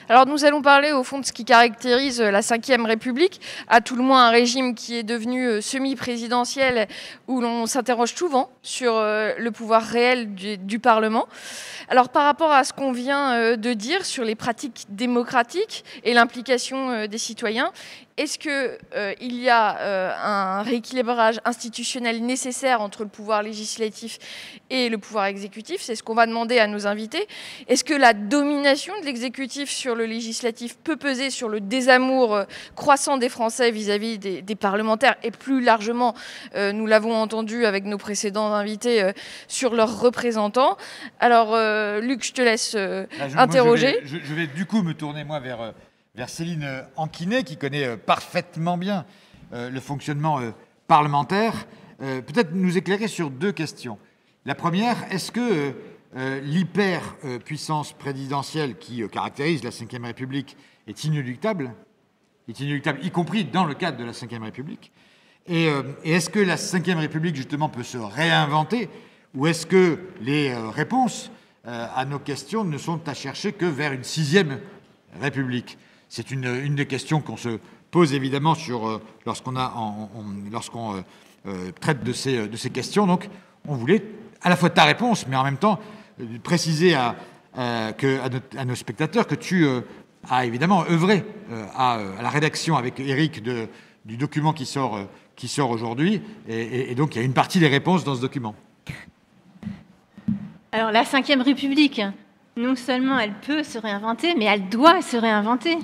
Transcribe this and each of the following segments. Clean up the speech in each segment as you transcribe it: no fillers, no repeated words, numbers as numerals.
Alors nous allons parler au fond de ce qui caractérise la Ve République, à tout le moins un régime qui est devenu semi-présidentiel, où l'on s'interroge souvent sur le pouvoir réel du Parlement. Alors par rapport à ce qu'on vient de dire sur les pratiques démocratiques et l'implication des citoyens, est-ce qu'il y a un rééquilibrage institutionnel nécessaire entre le pouvoir législatif et le pouvoir exécutif? C'est ce qu'on va demander à nos invités. Est-ce que la domination de l'exécutif sur le législatif peut peser sur le désamour croissant des Français vis-à-vis des parlementaires et plus largement, nous l'avons entendu avec nos précédents invités, sur leurs représentants? Alors, Luc, je te laisse interroger. Je vais du coup me tourner moi vers Céline Anquinet, qui connaît parfaitement bien le fonctionnement parlementaire. Peut-être nous éclairer sur deux questions. La première, est-ce que l'hyper-puissance présidentielle qui caractérise la Ve République est inéluctable, y compris dans le cadre de la Ve République? Et est-ce que la Ve République, justement, peut se réinventer, ou est-ce que les réponses à nos questions ne sont à chercher que vers une 6e République? C'est une des questions qu'on se pose évidemment lorsqu'on traite de ces questions. Donc, on voulait à la fois ta réponse, mais en même temps préciser à nos spectateurs que tu as évidemment œuvré à la rédaction avec Éric du document qui sort aujourd'hui, et donc il y a une partie des réponses dans ce document. Alors la Ve République, non seulement elle peut se réinventer, mais elle doit se réinventer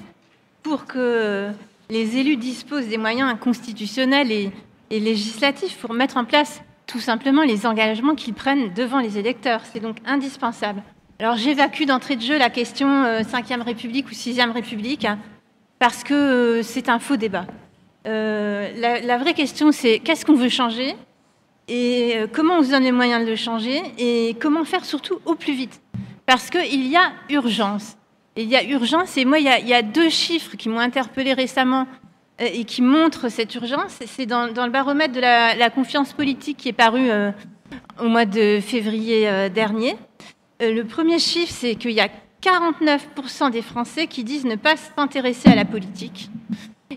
pour que les élus disposent des moyens constitutionnels et législatifs pour mettre en place tout simplement les engagements qu'ils prennent devant les électeurs. C'est donc indispensable. Alors j'évacue d'entrée de jeu la question Ve République ou Sixième République, parce que c'est un faux débat. La vraie question, c'est qu'est-ce qu'on veut changer et comment on se donne les moyens de le changer et comment faire surtout au plus vite. Parce qu'il y a urgence. Il y a urgence, et moi, il y a deux chiffres qui m'ont interpellée récemment et qui montrent cette urgence. C'est dans le baromètre de la confiance politique qui est paru au mois de février dernier. Le premier chiffre, c'est qu'il y a 49% des Français qui disent ne pas s'intéresser à la politique.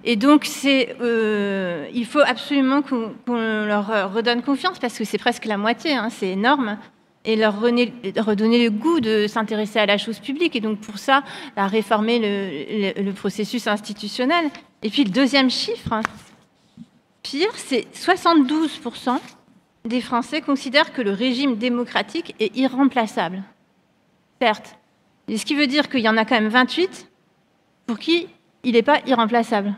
Et donc, il faut absolument qu'on leur redonne confiance, parce que c'est presque la moitié, hein, c'est énorme, et leur redonner le goût de s'intéresser à la chose publique. Et donc, pour ça, réformer le processus institutionnel. Et puis, le deuxième chiffre, pire, c'est 72% des Français considèrent que le régime démocratique est irremplaçable. Certes. Et ce qui veut dire qu'il y en a quand même 28 pour qui il n'est pas irremplaçable.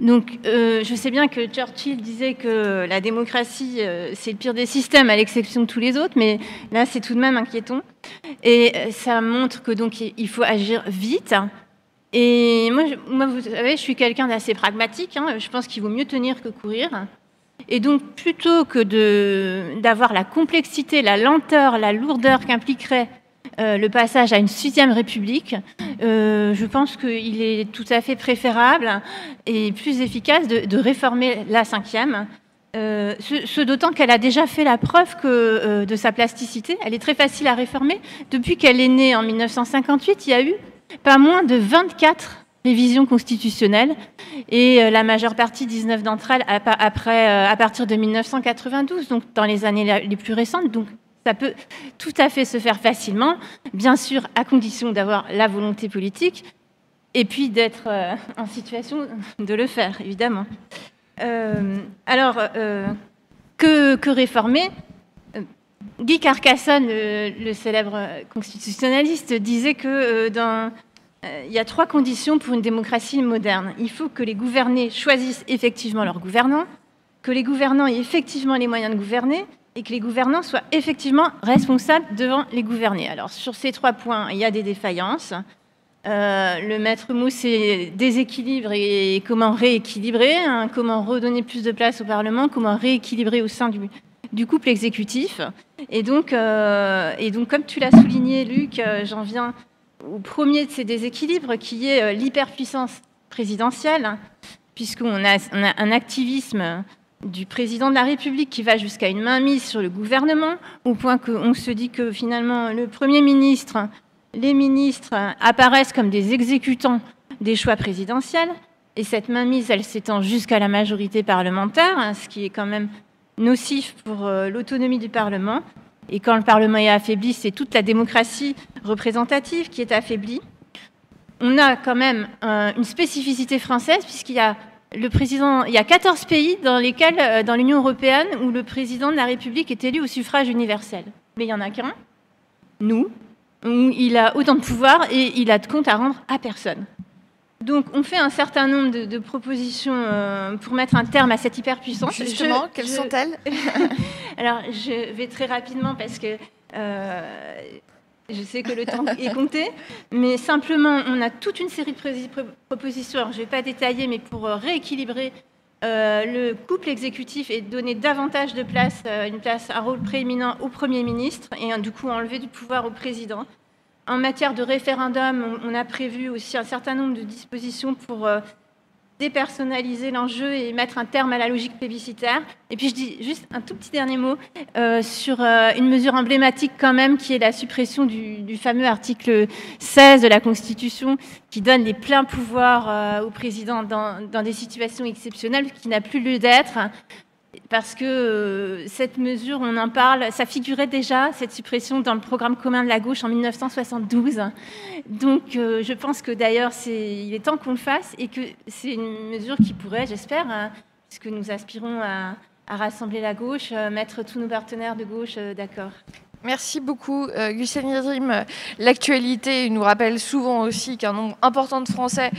Donc, je sais bien que Churchill disait que la démocratie, c'est le pire des systèmes, à l'exception de tous les autres, mais là, c'est tout de même inquiétant. Et ça montre que donc il faut agir vite. Et moi, vous savez, je suis quelqu'un d'assez pragmatique. Hein, je pense qu'il vaut mieux tenir que courir. Et donc, plutôt que d'avoir la complexité, la lenteur, la lourdeur qu'impliquerait le passage à une 6e République, je pense qu'il est tout à fait préférable et plus efficace de réformer la 5e, ce d'autant qu'elle a déjà fait la preuve de sa plasticité. Elle est très facile à réformer. Depuis qu'elle est née en 1958, il y a eu pas moins de 24 révisions constitutionnelles, et la majeure partie, 19 d'entre elles, à partir de 1992, donc dans les années les plus récentes. Donc, ça peut tout à fait se faire facilement, bien sûr, à condition d'avoir la volonté politique et puis d'être en situation de le faire, évidemment. Alors, que réformer? Guy Carcassonne, le célèbre constitutionnaliste, disait que il y a 3 conditions pour une démocratie moderne. Il faut que les gouvernés choisissent effectivement leurs gouvernants, que les gouvernants aient effectivement les moyens de gouverner, et que les gouvernants soient effectivement responsables devant les gouvernés. Alors, sur ces 3 points, il y a des défaillances. Le maître mot, c'est déséquilibre et comment rééquilibrer, hein, comment redonner plus de place au Parlement, comment rééquilibrer au sein du couple exécutif. Et donc, comme tu l'as souligné, Luc, j'en viens au premier de ces déséquilibres, qui est l'hyperpuissance présidentielle, puisqu'on a un activisme du président de la République qui va jusqu'à une mainmise sur le gouvernement, au point qu'on se dit que finalement le Premier ministre les ministres apparaissent comme des exécutants des choix présidentiels. Et cette mainmise, elle s'étend jusqu'à la majorité parlementaire, ce qui est quand même nocif pour l'autonomie du Parlement. Et quand le Parlement est affaibli, c'est toute la démocratie représentative qui est affaiblie. On a quand même une spécificité française, puisqu'il y a il y a 14 pays dans lesquels, dans l'Union européenne, où le président de la République est élu au suffrage universel. Mais il n'y en a qu'un, nous, où il a autant de pouvoir et il a de compte à rendre à personne. Donc, on fait un certain nombre de propositions pour mettre un terme à cette hyperpuissance. Justement, quelles sont-elles? Alors, je vais très rapidement parce que je sais que le temps est compté. Mais simplement, on a toute une série de propositions. Alors, je ne vais pas détailler, mais pour rééquilibrer le couple exécutif et donner davantage de place, un rôle prééminent au Premier ministre et du coup enlever du pouvoir au président. En matière de référendum, on a prévu aussi un certain nombre de dispositions pour dépersonnaliser l'enjeu et mettre un terme à la logique plébiscitaire. Et puis je dis juste un tout petit dernier mot sur une mesure emblématique quand même, qui est la suppression du fameux article 16 de la Constitution, qui donne les pleins pouvoirs au président dans des situations exceptionnelles, qui n'a plus lieu d'être. Parce que cette mesure, on en parle, ça figurait déjà, cette suppression, dans le programme commun de la gauche en 1972. Donc je pense que d'ailleurs, il est temps qu'on le fasse et que c'est une mesure qui pourrait, j'espère, puisque nous aspirons à rassembler la gauche, mettre tous nos partenaires de gauche d'accord. Merci beaucoup, Gülsen Yildirim. L'actualité nous rappelle souvent aussi qu'un nombre important de Français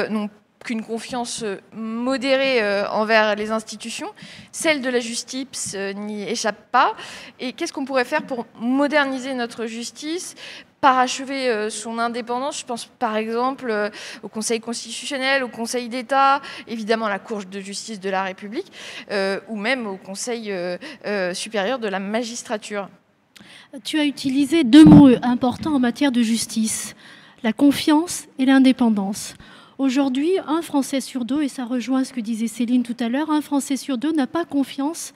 n'ont qu'une confiance modérée envers les institutions. Celle de la justice n'y échappe pas. Et qu'est-ce qu'on pourrait faire pour moderniser notre justice, parachever son indépendance? Je pense par exemple au Conseil constitutionnel, au Conseil d'État, évidemment à la Cour de justice de la République, ou même au Conseil supérieur de la magistrature. Tu as utilisé deux mots importants en matière de justice, la confiance et l'indépendance. Aujourd'hui, un Français sur deux, et ça rejoint ce que disait Céline tout à l'heure, un Français sur deux n'a pas confiance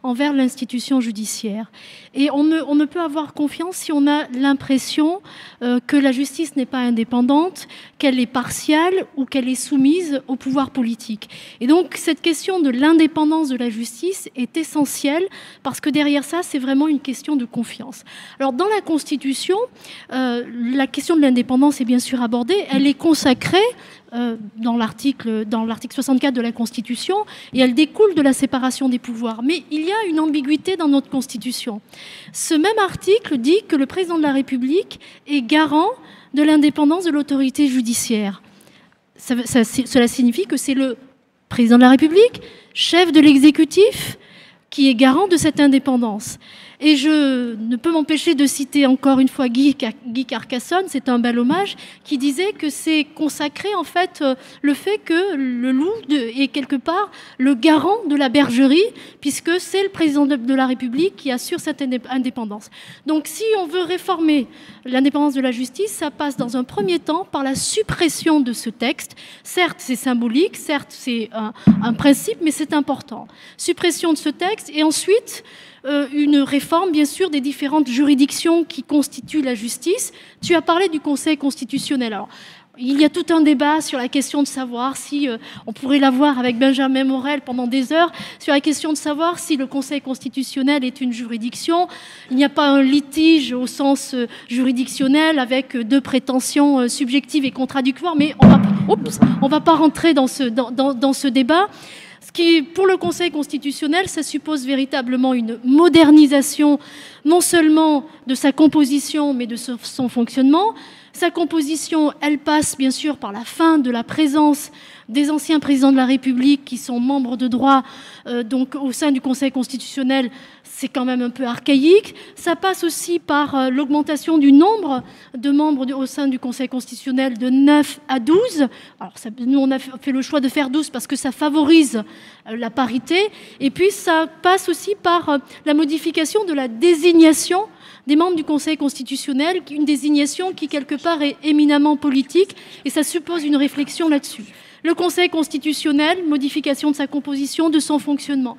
envers l'institution judiciaire. Et on ne peut avoir confiance si on a l'impression que la justice n'est pas indépendante, qu'elle est partiale ou qu'elle est soumise au pouvoir politique. Et donc, cette question de l'indépendance de la justice est essentielle parce que derrière ça, c'est vraiment une question de confiance. Alors, dans la Constitution, la question de l'indépendance est bien sûr abordée. Elle est consacrée dans l'article 64 de la Constitution, et elle découle de la séparation des pouvoirs. Mais il y a une ambiguïté dans notre Constitution. Ce même article dit que le président de la République est garant de l'indépendance de l'autorité judiciaire. Cela signifie que c'est le président de la République, chef de l'exécutif, qui est garant de cette indépendance. Et je ne peux m'empêcher de citer encore une fois Guy Carcassonne, c'est un bel hommage, qui disait que c'est consacré en fait le fait que le loup est quelque part le garant de la bergerie, puisque c'est le président de la République qui assure cette indépendance. Donc si on veut réformer l'indépendance de la justice, ça passe dans un premier temps par la suppression de ce texte. Certes, c'est symbolique, certes, c'est un principe, mais c'est important. Suppression de ce texte et ensuite une réforme, bien sûr, des différentes juridictions qui constituent la justice. Tu as parlé du Conseil constitutionnel. Alors, il y a tout un débat sur la question de savoir si, on pourrait l'avoir avec Benjamin Morel pendant des heures, sur la question de savoir si le Conseil constitutionnel est une juridiction. Il n'y a pas un litige au sens juridictionnel avec deux prétentions subjectives et contradictoires, mais on va pas rentrer dans ce débat. Ce qui, pour le Conseil constitutionnel, ça suppose véritablement une modernisation, non seulement de sa composition, mais de son fonctionnement. Sa composition, elle passe bien sûr par la fin de la présence des anciens présidents de la République qui sont membres de droit donc au sein du Conseil constitutionnel. C'est quand même un peu archaïque. Ça passe aussi par l'augmentation du nombre de membres au sein du Conseil constitutionnel de 9 à 12. Alors nous, on a fait le choix de faire 12 parce que ça favorise la parité. Et puis ça passe aussi par la modification de la désignation des membres du Conseil constitutionnel, une désignation qui, quelque part, est éminemment politique, et ça suppose une réflexion là-dessus. Le Conseil constitutionnel, modification de sa composition, de son fonctionnement.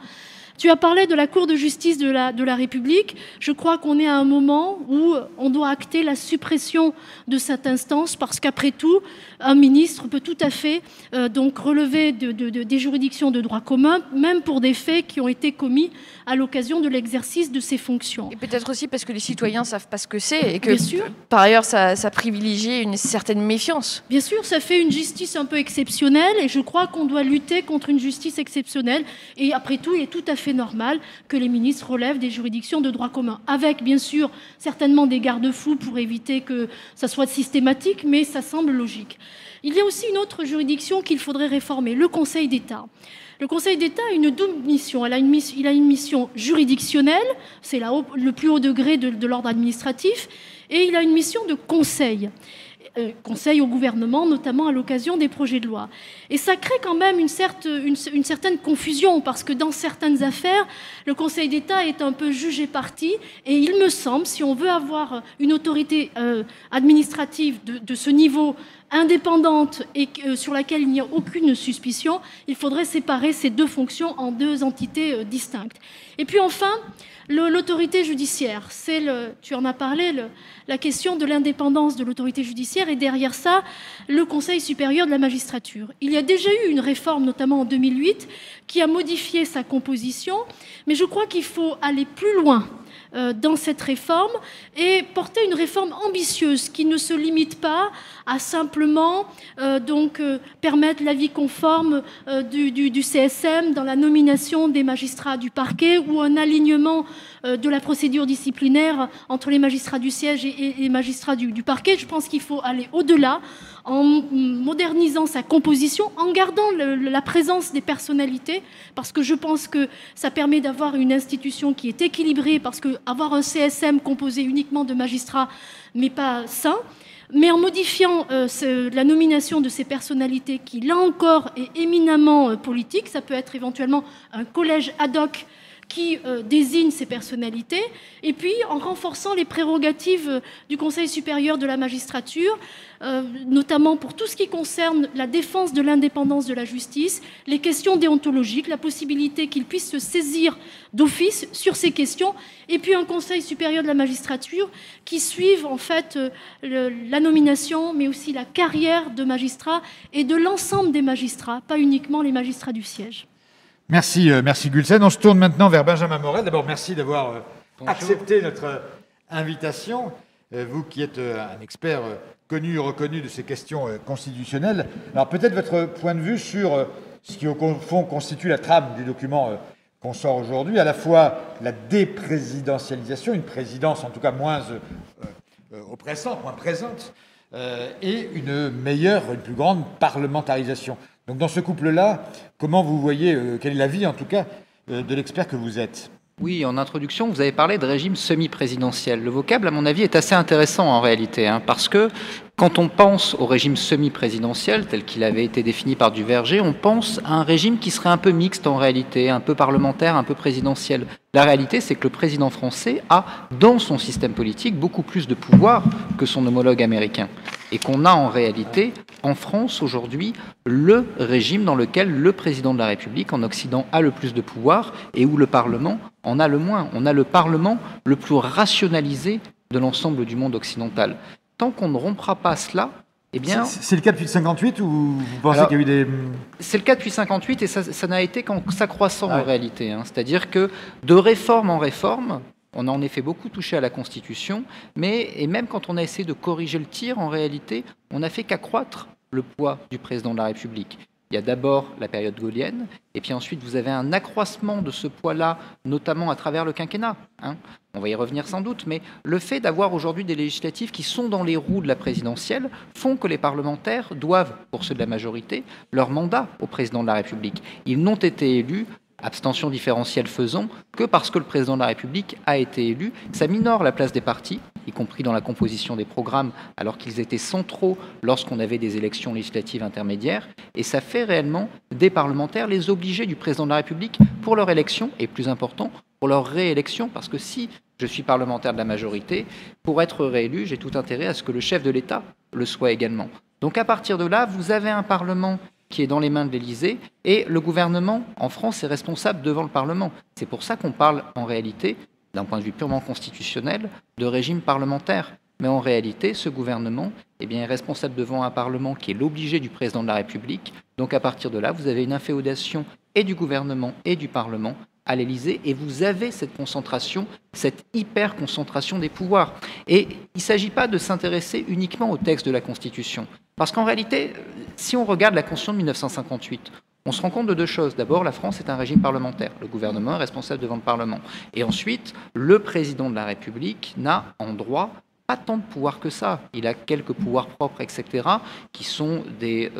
Tu as parlé de la Cour de justice de la République. Je crois qu'on est à un moment où on doit acter la suppression de cette instance parce qu'après tout, un ministre peut tout à fait donc relever des juridictions de droit commun, même pour des faits qui ont été commis à l'occasion de l'exercice de ses fonctions. Et peut-être aussi parce que les citoyens ne savent pas ce que c'est et que, bien sûr, par ailleurs, ça privilégie une certaine méfiance. Bien sûr, ça fait une justice un peu exceptionnelle et je crois qu'on doit lutter contre une justice exceptionnelle. Et après tout, il est tout à fait normal que les ministres relèvent des juridictions de droit commun, avec bien sûr certainement des garde-fous pour éviter que ça soit systématique, mais ça semble logique. Il y a aussi une autre juridiction qu'il faudrait réformer, le Conseil d'État. Le Conseil d'État a une double mission. Il a une mission juridictionnelle, c'est le plus haut degré de l'ordre administratif, et il a une mission de conseil. Conseil au gouvernement, notamment à l'occasion des projets de loi. Et ça crée quand même une certaine confusion, parce que dans certaines affaires, le Conseil d'État est un peu jugé parti, et il me semble, si on veut avoir une autorité administrative de ce niveau indépendante et sur laquelle il n'y a aucune suspicion, il faudrait séparer ces deux fonctions en deux entités distinctes. Et puis enfin, l'autorité judiciaire, tu en as parlé, la question de l'indépendance de l'autorité judiciaire, et derrière ça, le Conseil supérieur de la magistrature. Il y a déjà eu une réforme, notamment en 2008, qui a modifié sa composition, mais je crois qu'il faut aller plus loin dans cette réforme et porter une réforme ambitieuse qui ne se limite pas à simplement permettre l'avis conforme du CSM dans la nomination des magistrats du parquet ou un alignement de la procédure disciplinaire entre les magistrats du siège et les magistrats du parquet. Je pense qu'il faut aller au-delà en modernisant sa composition, en gardant la présence des personnalités, parce que je pense que ça permet d'avoir une institution qui est équilibrée, parce qu'avoir un CSM composé uniquement de magistrats n'est pas sain, mais en modifiant la nomination de ces personnalités qui, là encore, est éminemment politique. Ça peut être éventuellement un collège ad hoc qui désigne ces personnalités, et puis en renforçant les prérogatives du Conseil supérieur de la magistrature, notamment pour tout ce qui concerne la défense de l'indépendance de la justice, les questions déontologiques, la possibilité qu'il puisse se saisir d'office sur ces questions, et puis un Conseil supérieur de la magistrature qui suive en fait la nomination, mais aussi la carrière de magistrats et de l'ensemble des magistrats, pas uniquement les magistrats du siège. Merci Gülsen. On se tourne maintenant vers Benjamin Morel. D'abord, merci d'avoir accepté notre invitation. Vous qui êtes un expert connu et reconnu de ces questions constitutionnelles. Alors peut-être votre point de vue sur ce qui au fond constitue la trame du document qu'on sort aujourd'hui, à la fois la déprésidentialisation, une présidence en tout cas moins oppressante, moins présente, et une plus grande parlementarisation. Donc dans ce couple-là, comment vous voyez, quel est l'avis en tout cas de l'expert que vous êtes ? Oui, en introduction, vous avez parlé de régime semi-présidentiel. Le vocable, à mon avis, est assez intéressant en réalité, parce que quand on pense au régime semi-présidentiel, tel qu'il avait été défini par Duverger, on pense à un régime qui serait un peu mixte en réalité, un peu parlementaire, un peu présidentiel. La réalité, c'est que le président français a, dans son système politique, beaucoup plus de pouvoir que son homologue américain. Et qu'on a en réalité, en France aujourd'hui, le régime dans lequel le président de la République en Occident a le plus de pouvoir et où le Parlement en a le moins. On a le Parlement le plus rationalisé de l'ensemble du monde occidental. Tant qu'on ne rompra pas cela, eh bien... C'est le cas depuis 1958 ou vous pensez qu'il y a eu des... C'est le cas depuis 1958 et ça n'a été qu'en s'accroissant en réalité. C'est-à-dire que de réforme en réforme, on a en effet beaucoup touché à la Constitution, et même quand on a essayé de corriger le tir, en réalité, on n'a fait qu'accroître le poids du président de la République. Il y a d'abord la période gaullienne, et puis ensuite vous avez un accroissement de ce poids-là, notamment à travers le quinquennat. On va y revenir sans doute, mais le fait d'avoir aujourd'hui des législatives qui sont dans les roues de la présidentielle font que les parlementaires doivent, pour ceux de la majorité, leur mandat au président de la République. Ils n'ont été élus, abstention différentielle faisant, que parce que le président de la République a été élu. Ça minore la place des partis, y compris dans la composition des programmes, alors qu'ils étaient centraux lorsqu'on avait des élections législatives intermédiaires. Et ça fait réellement des parlementaires les obligés du président de la République pour leur élection, et plus important, pour leur réélection, parce que si je suis parlementaire de la majorité, pour être réélu, j'ai tout intérêt à ce que le chef de l'État le soit également. Donc à partir de là, vous avez un Parlement qui est dans les mains de l'Élysée, et le gouvernement, en France, est responsable devant le Parlement. C'est pour ça qu'on parle, en réalité, d'un point de vue purement constitutionnel, de régime parlementaire. Mais en réalité, ce gouvernement est responsable devant un Parlement qui est l'obligé du président de la République. Donc à partir de là, vous avez une inféodation et du gouvernement et du Parlement à l'Élysée, et vous avez cette concentration, cette hyper-concentration des pouvoirs. Et il ne s'agit pas de s'intéresser uniquement au texte de la Constitution. Parce qu'en réalité, si on regarde la Constitution de 1958, on se rend compte de deux choses. D'abord, la France est un régime parlementaire. Le gouvernement est responsable devant le Parlement. Et ensuite, le président de la République n'a en droit pas tant de pouvoirs que ça. Il a quelques pouvoirs propres, etc., qui sont des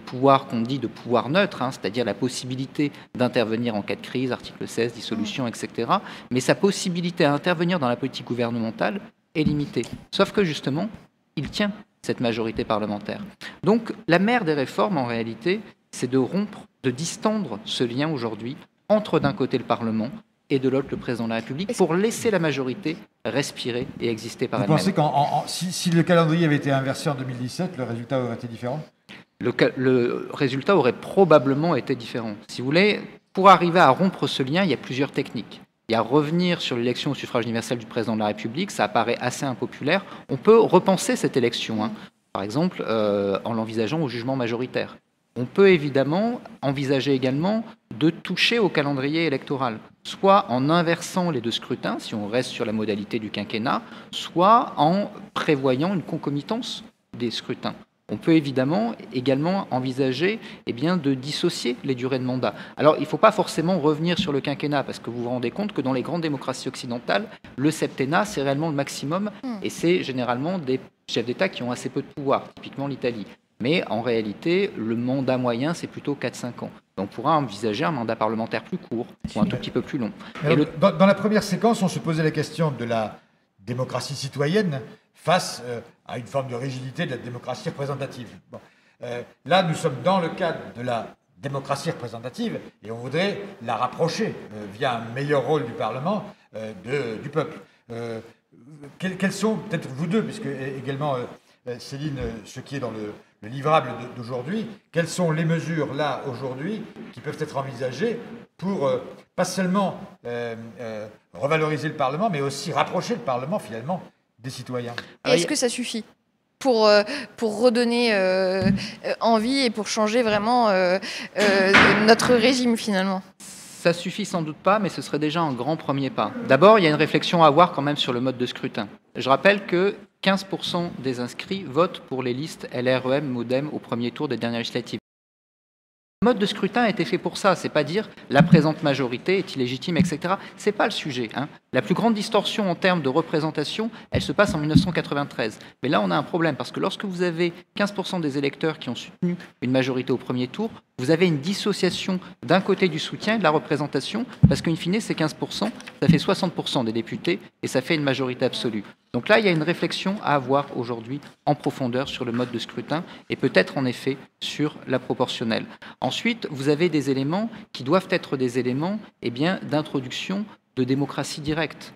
pouvoirs qu'on dit de pouvoirs neutres, c'est-à-dire la possibilité d'intervenir en cas de crise, article 16, dissolution, etc. Mais sa possibilité à intervenir dans la politique gouvernementale est limitée. Sauf que justement, il tient cette majorité parlementaire. Donc la mère des réformes, en réalité, c'est de rompre, de distendre ce lien aujourd'hui entre d'un côté le Parlement et de l'autre le président de la République pour laisser la majorité respirer et exister par elle-même. Vous pensez que si le calendrier avait été inversé en 2017, le résultat aurait été différent ? Le résultat aurait probablement été différent. Si vous voulez, pour arriver à rompre ce lien, il y a plusieurs techniques. Il y a revenir sur l'élection au suffrage universel du président de la République, ça apparaît assez impopulaire. On peut repenser cette élection, par exemple en l'envisageant au jugement majoritaire. On peut évidemment envisager également de toucher au calendrier électoral, soit en inversant les deux scrutins, si on reste sur la modalité du quinquennat, soit en prévoyant une concomitance des scrutins. On peut évidemment également envisager de dissocier les durées de mandat. Alors, il ne faut pas forcément revenir sur le quinquennat, parce que vous vous rendez compte que dans les grandes démocraties occidentales, le septennat, c'est réellement le maximum, et c'est généralement des chefs d'État qui ont assez peu de pouvoir, typiquement l'Italie. Mais en réalité, le mandat moyen, c'est plutôt 4-5 ans. On pourra envisager un mandat parlementaire plus court, ou un tout petit peu plus long. Alors, dans la première séquence, on se posait la question de la démocratie citoyenne face à une forme de rigidité de la démocratie représentative. Bon. Là, nous sommes dans le cadre de la démocratie représentative et on voudrait la rapprocher via un meilleur rôle du Parlement du peuple. Quels sont, peut-être vous deux, puisque également Céline, ce qui est dans le livrable d'aujourd'hui, quelles sont les mesures là aujourd'hui qui peuvent être envisagées pour pas seulement revaloriser le Parlement, mais aussi rapprocher le Parlement finalement des citoyens. Est-ce que ça suffit pour redonner envie et pour changer vraiment notre régime finalement? Ça suffit sans doute pas, mais ce serait déjà un grand premier pas. D'abord, il y a une réflexion à avoir quand même sur le mode de scrutin. Je rappelle que 15% des inscrits votent pour les listes LR, EM, MoDem au premier tour des dernières législatives. Le mode de scrutin a été fait pour ça, c'est pas dire la présente majorité est illégitime, etc. C'est pas le sujet. La plus grande distorsion en termes de représentation, elle se passe en 1993. Mais là, on a un problème, parce que lorsque vous avez 15% des électeurs qui ont soutenu une majorité au premier tour, vous avez une dissociation d'un côté du soutien et de la représentation, parce qu'in fine, ces 15%, ça fait 60% des députés, et ça fait une majorité absolue. Donc là, il y a une réflexion à avoir aujourd'hui en profondeur sur le mode de scrutin, et peut-être en effet sur la proportionnelle. Ensuite, vous avez des éléments qui doivent être des éléments d'introduction de démocratie directe.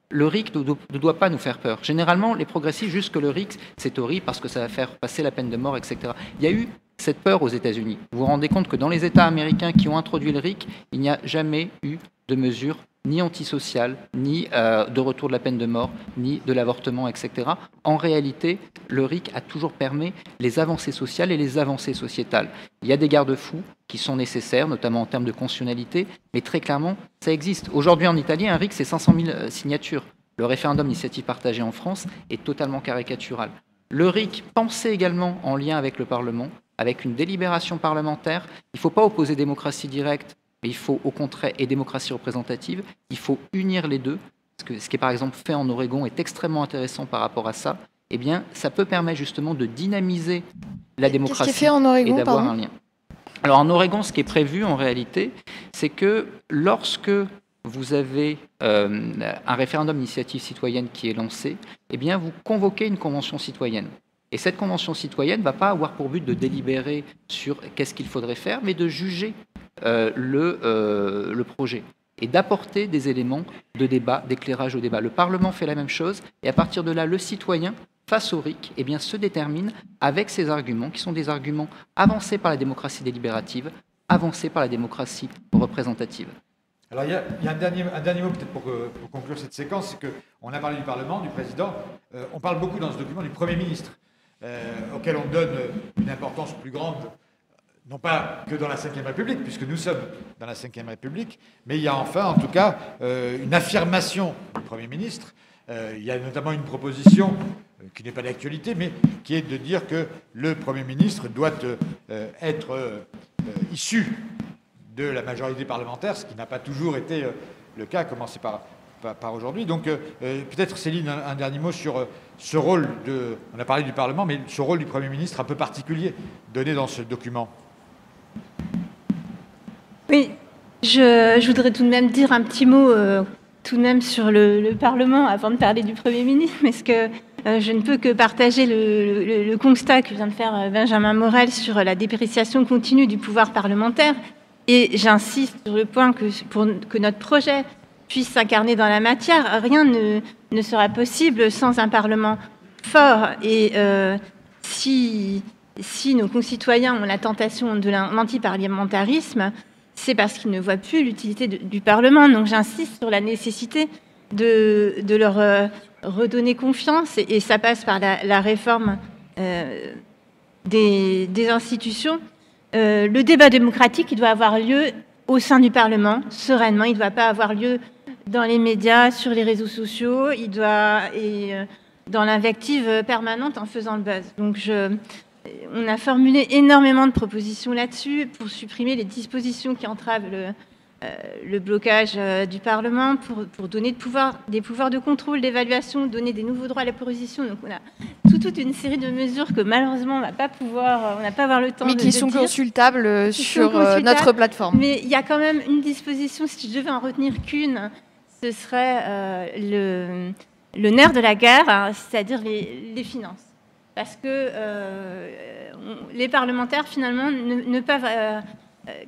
Le RIC ne doit pas nous faire peur. Généralement, les progressistes jugent que le RIC, c'est horrible parce que ça va faire passer la peine de mort, etc. Il y a eu cette peur aux États-Unis. Vous vous rendez compte que dans les États américains qui ont introduit le RIC, il n'y a jamais eu de mesures ni antisociales, ni de retour de la peine de mort, ni de l'avortement, etc. En réalité, le RIC a toujours permis les avancées sociales et les avancées sociétales. Il y a des garde-fous qui sont nécessaires, notamment en termes de constitutionnalité, mais très clairement, ça existe. Aujourd'hui, en Italie, un RIC, c'est 500 000 signatures. Le référendum d'initiative partagée en France est totalement caricatural. Le RIC pensait également en lien avec le Parlement, avec une délibération parlementaire. Il ne faut pas opposer démocratie directe, mais il faut au contraire, et démocratie représentative, il faut unir les deux. Parce que ce qui est par exemple fait en Oregon est extrêmement intéressant par rapport à ça. Ça peut permettre justement de dynamiser la démocratie. Qu'est-ce qui est fait en Oregon, et d'avoir un lien. Alors en Oregon, ce qui est prévu en réalité, c'est que lorsque vous avez un référendum d'initiative citoyenne qui est lancé, vous convoquez une convention citoyenne. Et cette convention citoyenne ne va pas avoir pour but de délibérer sur qu'est-ce qu'il faudrait faire, mais de juger le projet et d'apporter des éléments de débat, d'éclairage au débat. Le Parlement fait la même chose, et à partir de là, le citoyen face au RIC, eh bien, se détermine avec ces arguments, qui sont des arguments avancés par la démocratie délibérative, avancés par la démocratie représentative. Alors, il y a un dernier mot peut-être pour conclure cette séquence, c'est qu'on a parlé du Parlement, du Président, on parle beaucoup dans ce document du Premier ministre, auquel on donne une importance plus grande, non pas que dans la Ve République, puisque nous sommes dans la Ve République, mais il y a enfin, en tout cas, une affirmation du Premier ministre. Il y a notamment une proposition qui n'est pas d'actualité, mais qui est de dire que le Premier ministre doit être issu de la majorité parlementaire, ce qui n'a pas toujours été le cas, à commencer par aujourd'hui. Donc peut-être, Céline, un dernier mot sur ce rôle on a parlé du Parlement, mais ce rôle du Premier ministre un peu particulier donné dans ce document. Oui, je voudrais tout de même dire un petit mot tout de même sur le Parlement avant de parler du Premier ministre, parce que je ne peux que partager le constat que vient de faire Benjamin Morel sur la dépréciation continue du pouvoir parlementaire. Et j'insiste sur le point que pour que notre projet puisse s'incarner dans la matière, rien ne sera possible sans un Parlement fort. Et si nos concitoyens ont la tentation de l'antiparlementarisme, c'est parce qu'ils ne voient plus l'utilité du Parlement. Donc j'insiste sur la nécessité de leur redonner confiance, et ça passe par la réforme des institutions. Le débat démocratique, il doit avoir lieu au sein du Parlement, sereinement. Il ne doit pas avoir lieu dans les médias, sur les réseaux sociaux, dans l'invective permanente en faisant le buzz. Donc on a formulé énormément de propositions là-dessus pour supprimer les dispositions qui entravent le blocage du Parlement, pour donner des pouvoirs de contrôle, d'évaluation, donner des nouveaux droits à l'opposition. Donc on a toute une série de mesures que malheureusement on n'a pas avoir le temps de dire. Mais qui sont consultables sur notre plateforme. Mais il y a quand même une disposition, si je devais en retenir qu'une, ce serait le nerf de la guerre, hein, c'est-à-dire les finances. Parce que les parlementaires, finalement, ne peuvent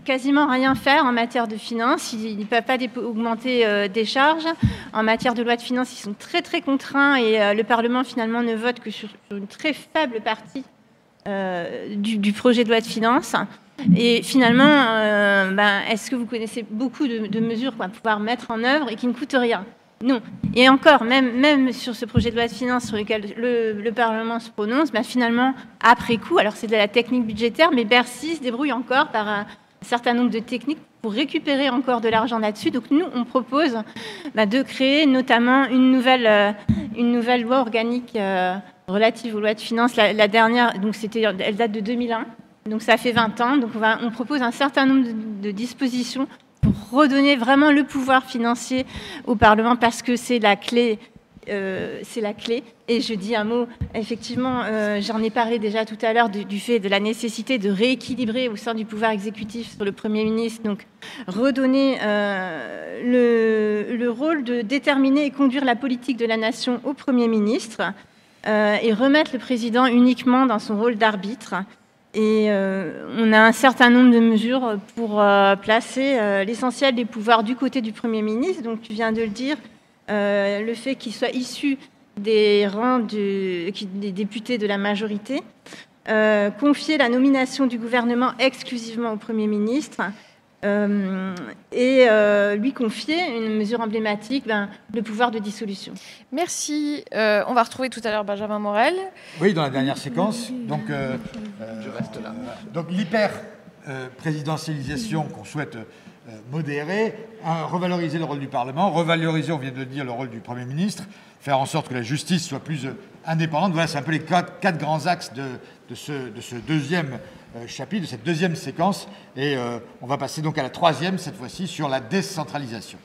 quasiment rien faire en matière de finances. Ils ne peuvent pas augmenter des charges. En matière de loi de finances, ils sont très, très contraints, et le Parlement, finalement, ne vote que sur une très faible partie du projet de loi de finances. Et finalement, est-ce que vous connaissez beaucoup de mesures qu'on va pouvoir mettre en œuvre et qui ne coûtent rien ? Non. Et encore, même sur ce projet de loi de finances sur lequel le Parlement se prononce, finalement, après coup, alors c'est de la technique budgétaire, mais Bercy se débrouille encore par un certain nombre de techniques pour récupérer encore de l'argent là-dessus. Donc nous, on propose de créer notamment une nouvelle loi organique relative aux lois de finances. La dernière, donc elle date de 2001, donc ça fait 20 ans. Donc on propose un certain nombre de dispositions pour redonner vraiment le pouvoir financier au Parlement, parce que c'est la clé. Et je dis un mot, effectivement, j'en ai parlé déjà tout à l'heure du fait de la nécessité de rééquilibrer au sein du pouvoir exécutif sur le Premier ministre, donc redonner le rôle de déterminer et conduire la politique de la nation au Premier ministre, et remettre le président uniquement dans son rôle d'arbitre. Et on a un certain nombre de mesures pour placer l'essentiel des pouvoirs du côté du Premier ministre. Donc tu viens de le dire, le fait qu'il soit issu des rangs des députés de la majorité, confier la nomination du gouvernement exclusivement au Premier ministre, et lui confier une mesure emblématique, le pouvoir de dissolution. Merci. On va retrouver tout à l'heure Benjamin Morel. Oui, dans la dernière séquence. Donc, je reste là. Donc l'hyper-présidentialisation qu'on souhaite modérer, revaloriser le rôle du Parlement, revaloriser, on vient de le dire, le rôle du Premier ministre, faire en sorte que la justice soit plus indépendante. Voilà, c'est un peu les quatre grands axes de ce deuxième chapitre, de cette deuxième séquence. Et on va passer donc à la troisième, cette fois-ci, sur la décentralisation.